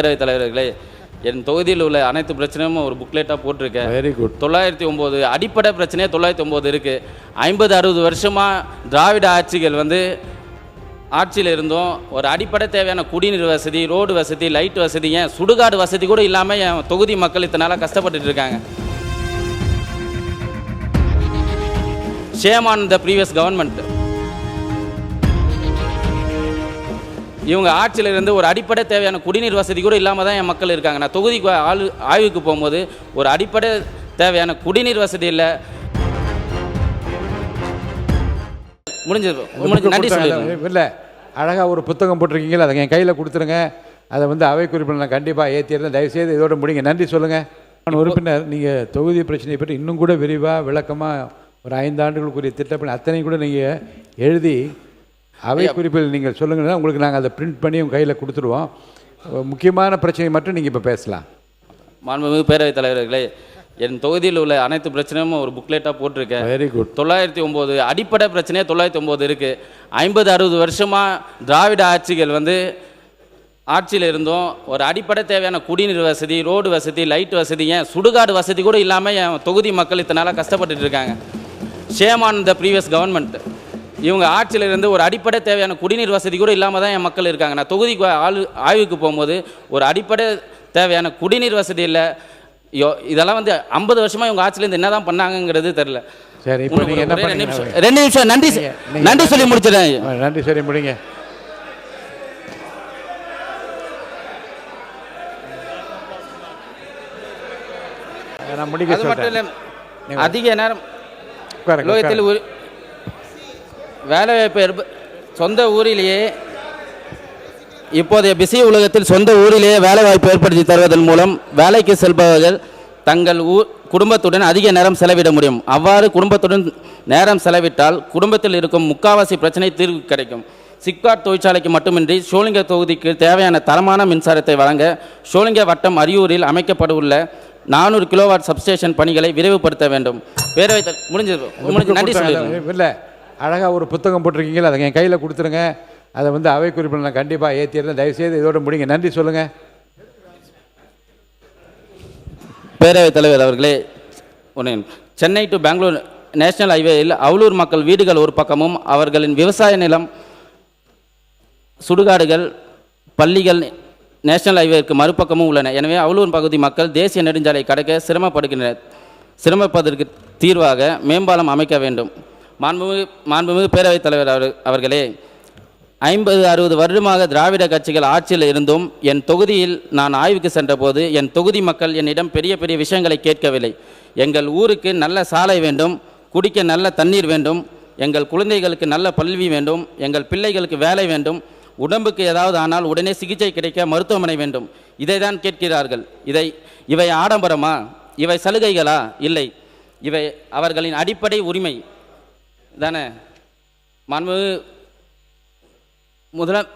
பேரவைத் தலைவர்களே, என் தொகுதியில் உள்ள அனைத்து பிரச்சனையும் ஒரு புக்லெட்டாக போட்டிருக்கேன். Very good. 909 அடிப்படை பிரச்சனையே 909 இருக்குது. 50-60 வருஷமாக திராவிட ஆட்சிகள் ஆட்சியில் இருந்தோம். ஒரு அடிப்படை தேவையான குடிநீர் வசதி, ரோடு வசதி, லைட் வசதி, ஏன் சுடுகாடு வசதி கூட இல்லாமல் என் தொகுதி மக்கள் இத்தனை நாளாக கஷ்டப்பட்டுட்டு இருக்காங்க. Shame on the previous government. இவங்க ஆட்சியில் இருந்து ஒரு அடிப்படை தேவையான குடிநீர் வசதி கூட இல்லாமல் தான் என் மக்கள் இருக்காங்க. நான் தொகுதிக்கு ஆய்வுக்கு போகும்போது ஒரு அடிப்படை தேவையான குடிநீர் வசதி இல்லை. முடிஞ்சது. நன்றி சொல்லிடுறேன். இல்லை, அழகாக ஒரு புத்தகம் போட்டிருக்கீங்களா, அதை என் கையில் கொடுத்துருங்க. அதை அவை குறிப்பில் நான் கண்டிப்பாக ஏற்றிடுறேன். தயவுசெய்து இதோட முடிங்க. நன்றி சொல்லுங்கள். உறுப்பினர், நீங்கள் தொகுதி பிரச்சனையை பற்றி இன்னும் கூட விரிவாக விளக்கமாக ஒரு 5 ஆண்டுகளுக்குரிய திட்டப்பணி அத்தனை கூட நீங்கள் எழுதி அவை குறிப்பில் நீங்கள் சொல்லுங்கன்னா உங்களுக்கு நாங்கள் அதை பிரிண்ட் பண்ணி உங்கள் கையில் கொடுத்துருவோம். முக்கியமான பிரச்சனை மட்டும் நீங்கள் இப்போ பேசலாம். மாண்புமிகு பேரவைத் தலைவர்களே, என் தொகுதியில் உள்ள அனைத்து பிரச்சனையும் ஒரு புக்லெட்டாக போட்டிருக்கேன். Very good. 909 அடிப்படை பிரச்சனையே 909 இருக்குது. 50-60 வருஷமாக திராவிட ஆட்சிகள் ஆட்சியில் இருந்தோம். ஒரு அடிப்படை தேவையான குடிநீர் வசதி, ரோடு வசதி, லைட் வசதி, ஏன் சுடுகாடு வசதி கூட இல்லாமல் என் தொகுதி மக்கள் இத்தனை நாளாக கஷ்டப்பட்டுட்டு இருக்காங்க. Shame on the previous government. இவங்க ஆட்சியில் இருந்து ஒரு அடிப்படை தேவையான குடிநீர் வசதி கூட இல்லாமல் தான் என் மக்கள் இருக்காங்க. நான் தொகுதிக்கு ஆய்வுக்கு போகும்போது ஒரு அடிப்படை தேவையான குடிநீர் வசதி இல்லை. இதெல்லாம் 50 வருஷமாக இவங்க ஆட்சியிலேருந்து என்ன தான் பண்ணாங்கங்கிறது தெரில. சரி, இப்போ நீங்கள் என்ன பண்ணீங்க? 2 நிமிஷம் நன்றி சொல்லி முடிச்சிடறேன். நன்றி சொல்லி முடிங்க. நான் முடிக்க சொல்றேன். அதிக நேரம் உலகத்தில் வேலைவாய்ப்பு சொந்த ஊரிலேயே இப்போதைய பிஸி உலகத்தில் சொந்த ஊரிலேயே வேலைவாய்ப்பு ஏற்படுத்தி தருவதன் மூலம் வேலைக்கு செல்பவர்கள் தங்கள் குடும்பத்துடன் அதிக நேரம் செலவிட முடியும். அவ்வாறு குடும்பத்துடன் நேரம் செலவிட்டால் குடும்பத்தில் இருக்கும் முக்காவாசி பிரச்சனை தீர்வு கிடைக்கும். சிப்காட் தொழிற்சாலைக்கு மட்டுமின்றி ஷோலிங்க தொகுதிக்கு தேவையான தரமான மின்சாரத்தை வழங்க ஷோலிங்க வட்டம் அரியூரில் அமைக்கப்படவுள்ள 400 கிலோவாட் சப்ஸ்டேஷன் பணிகளை விரைவுபடுத்த வேண்டும். பேரவைத் முடிஞ்சது. நன்றி சொல்லிடுறேன். இல்லை, அழகாக ஒரு புத்தகம் போட்டிருக்கீங்களா, அதை என் கையில் கொடுத்துருங்க. அதை அவை குறிப்பில் நான் கண்டிப்பாக ஏற்றிடுறேன். தயவுசெய்து இதோட முடிங்க. நன்றி சொல்லுங்கள். பேரவைத் தலைவர் அவர்களே, சென்னை டு பெங்களூர் நேஷனல் ஹைவேயில் அவலூர் மக்கள் வீடுகள் ஒரு பக்கமும் அவர்களின் விவசாய நிலம், சுடுகாடுகள், பள்ளிகள் நேஷனல் ஹைவேக்கு மறுபக்கமும் உள்ளன. எனவே அவலூர் பகுதி மக்கள் தேசிய நெடுஞ்சாலை கடக்க சிரமப்படுகின்றனர். சிரமப்பதற்கு தீர்வாக மேம்பாலம் அமைக்க வேண்டும். மாண்புமிகு பேரவைத் தலைவர் அவர்களே, 50-60 வருடமாக திராவிட கட்சிகள் ஆட்சியில் இருந்தும் என் தொகுதியில் நான் ஆய்வுக்கு சென்றபோது என் தொகுதி மக்கள் என்னிடம் பெரிய பெரிய விஷயங்களை கேட்கவில்லை. எங்கள் ஊருக்கு நல்ல சாலை வேண்டும், குடிக்க நல்ல தண்ணீர் வேண்டும், எங்கள் குழந்தைகளுக்கு நல்ல கல்வி வேண்டும், எங்கள் பிள்ளைகளுக்கு வேலை வேண்டும், உடம்புக்கு ஏதாவது ஆனால் உடனே சிகிச்சை கிடைக்க மருத்துவமனை வேண்டும். இதை தான் கேட்கிறார்கள். இவை ஆடம்பரமா? இவை சலுகைகளா? இல்லை, இவை அவர்களின் அடிப்படை உரிமை தானே.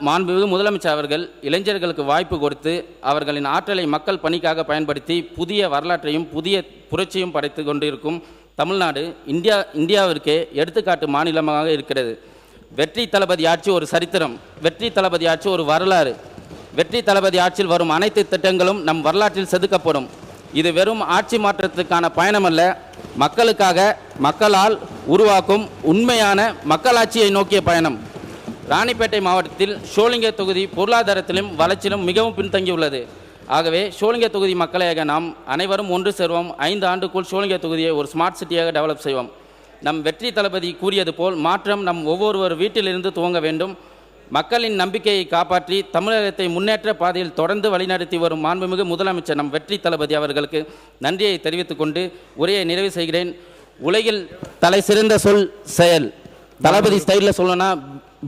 மாண்புமிகு முதலமைச்சர் அவர்கள் இளைஞர்களுக்கு வாய்ப்பு கொடுத்து அவர்களின் ஆற்றலை மக்கள் பணிக்காக பயன்படுத்தி புதிய வரலாற்றையும் புதிய புரட்சியும் படைத்து கொண்டிருக்கும் தமிழ்நாடு இந்தியாவிற்கே எடுத்துக்காட்டு மாநிலமாக இருக்கிறது. வெற்றி தளபதி ஆட்சி ஒரு சரித்திரம், வெற்றி தளபதி ஆட்சி ஒரு வரலாறு. வெற்றி தளபதி ஆட்சியில் வரும் அனைத்து திட்டங்களும் நம் வரலாற்றில் செதுக்கப்படும். இது வெறும் ஆட்சி மாற்றத்துக்கான பயணம் அல்ல, மக்களுக்காக மக்களால் உருவாக்கும் உண்மையான மக்களாட்சியை நோக்கிய பயணம். ராணிப்பேட்டை மாவட்டத்தில் ஷோலிங்க தொகுதி பொருளாதாரத்திலும் வளர்ச்சியிலும் மிகவும் பின்தங்கியுள்ளது. ஆகவே ஷோலிங்க தொகுதி மக்களாக நாம் அனைவரும் ஒன்று சேர்வோம். 5 ஆண்டுக்குள் ஷோலிங்க தொகுதியை ஒரு ஸ்மார்ட் சிட்டியாக டெவலப் செய்வோம். நம் வெற்றி தளபதி கூறியது போல் மாற்றம் நம் ஒவ்வொருவர் வீட்டிலிருந்து துவங்க வேண்டும். மக்களின் நம்பிக்கையை காப்பாற்றி தமிழகத்தை முன்னேற்ற பாதையில் தொடர்ந்து வழிநடத்தி வரும் மாண்புமிகு முதலமைச்சர் நம் வெற்றி தளபதி அவர்களுக்கு நன்றியை தெரிவித்துக் கொண்டு உரையை நிறைவு செய்கிறேன். உலகில் தலை சிறந்த சொல் செயல். தளபதி ஸ்டைலில் சொல்லணும்னா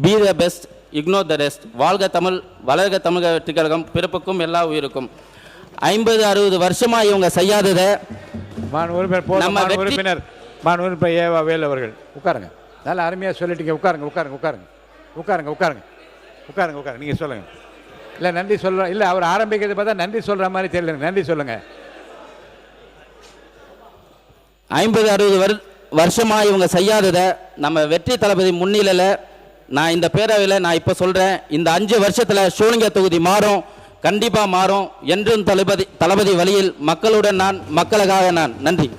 be the best, ignore the rest. வாழ்க தமிழ், வளர்க தமிழக வெற்றி கழகம், பிறப்புக்கும் எல்லா உயிருக்கும். 50-60 வருஷமாக இவங்க செய்யாததை உறுப்பினர் ஏவா வேலு அவர்கள் உட்காருங்க. நல்லா அருமையாக சொல்லிட்டீங்க. உட்காருங்க உட்காருங்க உட்காருங்க உட்காருங்க உட்காருங்க உட்காருங்க உட்காருங்க. நீங்கள் சொல்லுங்கள். இல்லை, நன்றி சொல்ல இல்லை, அவர் ஆரம்பிக்கிறது பார்த்தா நன்றி சொல்கிற மாதிரி தெரியல. நன்றி சொல்லுங்கள். 50-60 வருஷமாக இவங்க செய்யாததை நம்ம வெற்றி தளபதி முன்னிலையில் நான் இந்த பேரவையில் நான் இப்போ சொல்கிறேன். இந்த 5 வருஷத்தில் ஷோலிங்க தொகுதி மாறும். கண்டிப்பாக மாறும். என்றும் தளபதி வழியில் மக்களுடன் நான், மக்களுக்காக நான். நன்றி.